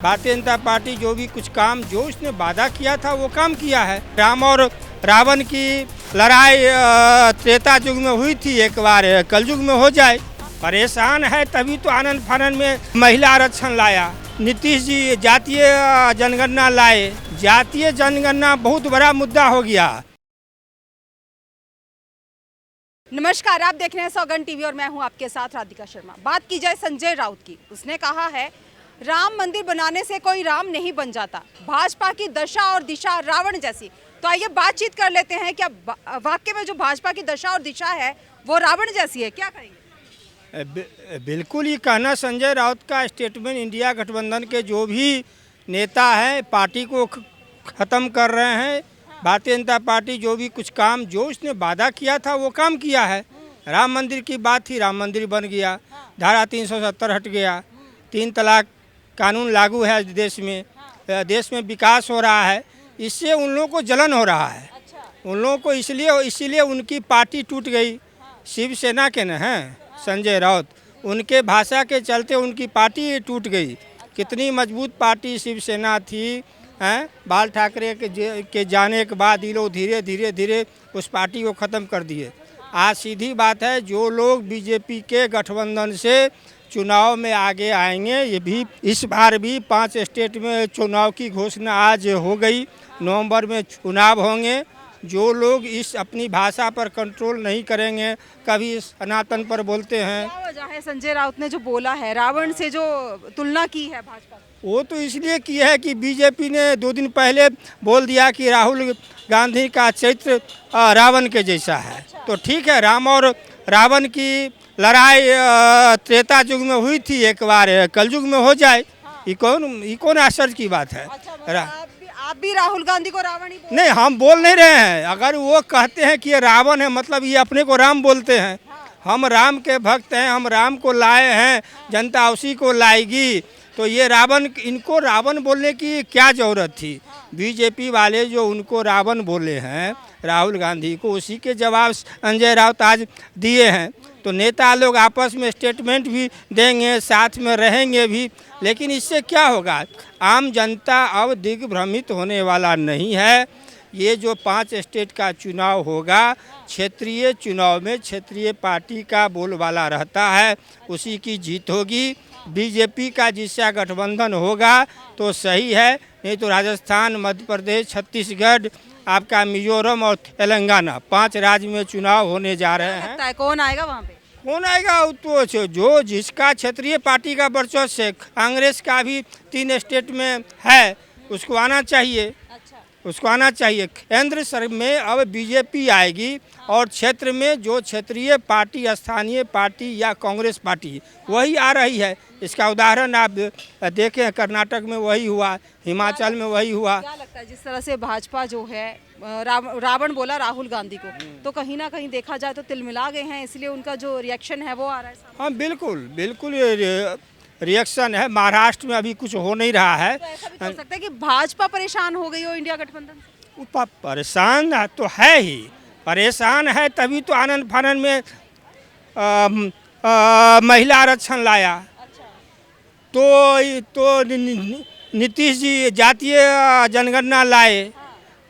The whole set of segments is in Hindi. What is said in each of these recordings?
भारतीय जनता पार्टी जो भी कुछ काम जो उसने वादा किया था वो काम किया है। राम और रावण की लड़ाई त्रेता युग में हुई थी, एक बार कलयुग में हो जाए। परेशान है तभी तो आनंद फानन में महिला आरक्षण लाया। नीतीश जी जातीय जनगणना लाए। जातीय जनगणना बहुत बड़ा मुद्दा हो गया। नमस्कार, आप देख रहे हैं सौगंध टीवी और मैं हूं आपके साथ राधिका शर्मा। बात की जाए संजय राउत की, उसने कहा है राम मंदिर बनाने से कोई राम नहीं बन जाता, भाजपा की दशा और दिशा रावण जैसी। तो आइए बातचीत कर लेते हैं, क्या वाकई में जो भाजपा की दशा और दिशा है वो रावण जैसी है? क्या कहेंगे? बिल्कुल ये कहना संजय राउत का स्टेटमेंट इंडिया गठबंधन के जो भी नेता हैं पार्टी को ख़त्म कर रहे हैं। भारतीय जनता पार्टी जो भी कुछ काम जो उसने वादा किया था वो काम किया है। राम मंदिर की बात थी, राम मंदिर बन गया। धारा 370 हट गया। 3 तलाक कानून लागू है देश में। देश में विकास हो रहा है। इससे उन लोगों को जलन हो रहा है। उन लोगों को इसीलिए उनकी पार्टी टूट गई। शिवसेना के न हैं संजय राउत, उनके भाषा के चलते उनकी पार्टी टूट गई। कितनी मजबूत पार्टी शिवसेना थी हैं। बाल ठाकरे के जाने के बाद ये लोग धीरे धीरे उस पार्टी को ख़त्म कर दिए। आज सीधी बात है, जो लोग बीजेपी के गठबंधन से चुनाव में आगे आएंगे, ये भी इस बार भी 5 स्टेट में चुनाव की घोषणा आज हो गई। नवंबर में चुनाव होंगे। जो लोग इस अपनी भाषा पर कंट्रोल नहीं करेंगे, कभी सनातन पर बोलते हैं। क्या वजह है संजय राउत ने जो बोला है, रावण से जो तुलना की है भाजपा? वो तो इसलिए की है कि बीजेपी ने 2 दिन पहले बोल दिया कि राहुल गांधी का चरित्र रावण के जैसा है। तो ठीक है, राम और रावण की लड़ाई त्रेता युग में हुई थी, एक बार कलयुग में हो जाए। ये कौन आश्चर्य की बात है? आप भी राहुल गांधी को रावण ही नहीं, हम बोल नहीं रहे हैं। अगर वो कहते हैं कि ये रावण है, मतलब ये अपने को राम बोलते हैं। हम राम के भक्त हैं, हम राम को लाए हैं, जनता उसी को लाएगी। तो ये रावण, इनको रावण बोलने की क्या ज़रूरत थी? बीजेपी वाले जो उनको रावण बोले हैं राहुल गांधी को, उसी के जवाब संजय राउत आज दिए हैं। तो नेता लोग आपस में स्टेटमेंट भी देंगे, साथ में रहेंगे भी, लेकिन इससे क्या होगा? आम जनता अब दिग्भ्रमित होने वाला नहीं है। ये जो 5 स्टेट का चुनाव होगा, क्षेत्रीय चुनाव में क्षेत्रीय पार्टी का बोलबाला रहता है, उसी की जीत होगी। बीजेपी का जिसका गठबंधन होगा तो सही है, नहीं तो राजस्थान, मध्य प्रदेश, छत्तीसगढ़, आपका मिजोरम और तेलंगाना, 5 राज्य में चुनाव होने जा रहे हैं। कौन आएगा वहाँ पे? कौन आएगा? तो जो जिसका क्षेत्रीय पार्टी का वर्चस्व है, कांग्रेस का भी 3 स्टेट में है, उसको आना चाहिए। उसको आना चाहिए। केंद्र सर में अब बीजेपी आएगी और क्षेत्र में जो क्षेत्रीय पार्टी, स्थानीय पार्टी या कांग्रेस पार्टी, वही आ रही है। इसका उदाहरण आप देखें, कर्नाटक में वही हुआ, हिमाचल में वही हुआ। क्या लगता है जिस तरह से भाजपा जो है रावण बोला राहुल गांधी को, तो कहीं ना कहीं देखा जाए तो तिलमिला गए हैं, इसलिए उनका जो रिएक्शन है वो आ रहा है? हाँ बिल्कुल रिएक्शन है। महाराष्ट्र में अभी कुछ हो नहीं रहा है। तो ऐसा भी हो सकता है कि भाजपा परेशान हो गई हो इंडिया गठबंधन से? परेशान तो है ही, परेशान है तभी तो आनंद फानन में महिला आरक्षण लाया। तो नीतीश जी जातीय जनगणना लाए।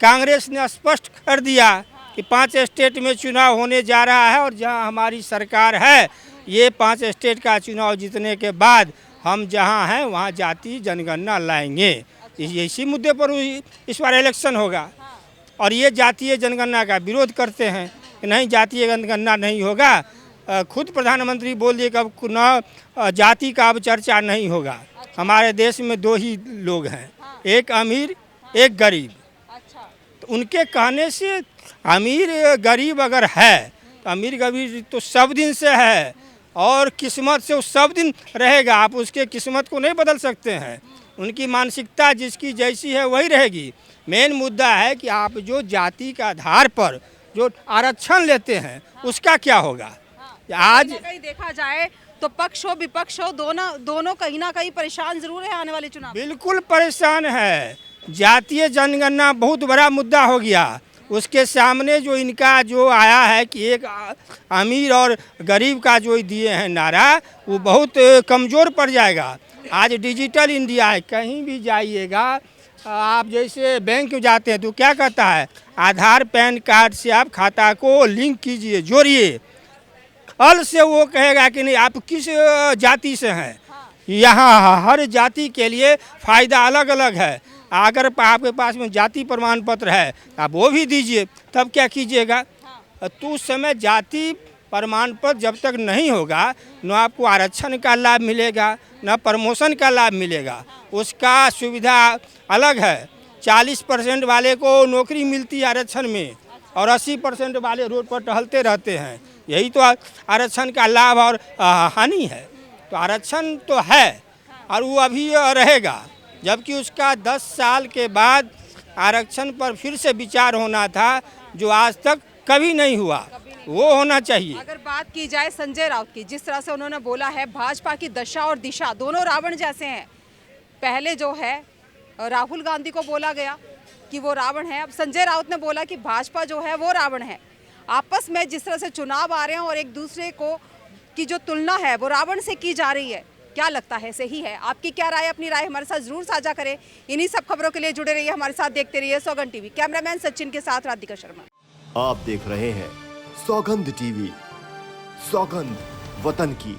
कांग्रेस ने स्पष्ट कर दिया कि 5 स्टेट में चुनाव होने जा रहा है और जहां हमारी सरकार है, ये 5 स्टेट का चुनाव जीतने के बाद हम जहां हैं वहां जातीय जनगणना लाएंगे। इसी मुद्दे पर इस बार इलेक्शन होगा। और ये जातीय जनगणना का विरोध करते हैं कि नहीं, जातीय जनगणना नहीं होगा। खुद प्रधानमंत्री बोल दिए कि अब न जाति का अब चर्चा नहीं होगा। हमारे देश में 2 ही लोग हैं, एक अमीर एक गरीब। तो उनके कहने से अमीर गरीब अगर है तो अमीर गरीब तो सब दिन से है और किस्मत से वो सब दिन रहेगा। आप उसके किस्मत को नहीं बदल सकते हैं। उनकी मानसिकता जिसकी जैसी है वही रहेगी। मेन मुद्दा है कि आप जो जाति का आधार पर जो आरक्षण लेते हैं उसका क्या होगा? आज कहीं देखा जाए तो पक्ष हो विपक्ष हो, दोनों कहीं ना कहीं परेशान जरूर है आने वाले चुनाव। बिल्कुल परेशान है। जातीय जनगणना बहुत बड़ा मुद्दा हो गया। उसके सामने जो इनका जो आया है कि एक अमीर और गरीब का जो दिए हैं नारा, वो बहुत कमज़ोर पड़ जाएगा। आज डिजिटल इंडिया है, कहीं भी जाइएगा आप, जैसे बैंक में जाते हैं तो क्या कहता है, आधार पैन कार्ड से आप खाता को लिंक कीजिए, जोड़िए। अल से वो कहेगा कि नहीं आप किस जाति से हैं। यहाँ हर जाति के लिए फ़ायदा अलग अलग है। अगर आपके पास में जाति प्रमाण पत्र है आप वो भी दीजिए, तब क्या कीजिएगा। तो उस समय जाति प्रमाण पत्र जब तक नहीं होगा न आपको आरक्षण का लाभ मिलेगा न प्रमोशन का लाभ मिलेगा। उसका सुविधा अलग है। 40% वाले को नौकरी मिलती है आरक्षण में और 80% वाले रोड पर टहलते रहते हैं। यही तो आरक्षण का लाभ और हानि है। तो आरक्षण तो है और वो अभी रहेगा, जबकि उसका 10 साल के बाद आरक्षण पर फिर से विचार होना था, जो आज तक कभी नहीं हुआ, वो होना चाहिए। अगर बात की जाए संजय राउत की, जिस तरह से उन्होंने बोला है भाजपा की दशा और दिशा दोनों रावण जैसे हैं। पहले जो है राहुल गांधी को बोला गया कि वो रावण है, अब संजय राउत ने बोला कि भाजपा जो है वो रावण है। आपस में जिस तरह से चुनाव आ रहे हैं और एक दूसरे को की जो तुलना है वो रावण से की जा रही है, क्या लगता है सही है? आपकी क्या राय, अपनी राय हमारे साथ जरूर साझा करें। इन्हीं सब खबरों के लिए जुड़े रहिए हमारे साथ, देखते रहिए सौगंध टीवी। कैमरामैन सचिन के साथ राधिका शर्मा। आप देख रहे हैं सौगंध टीवी, सौगंध वतन की।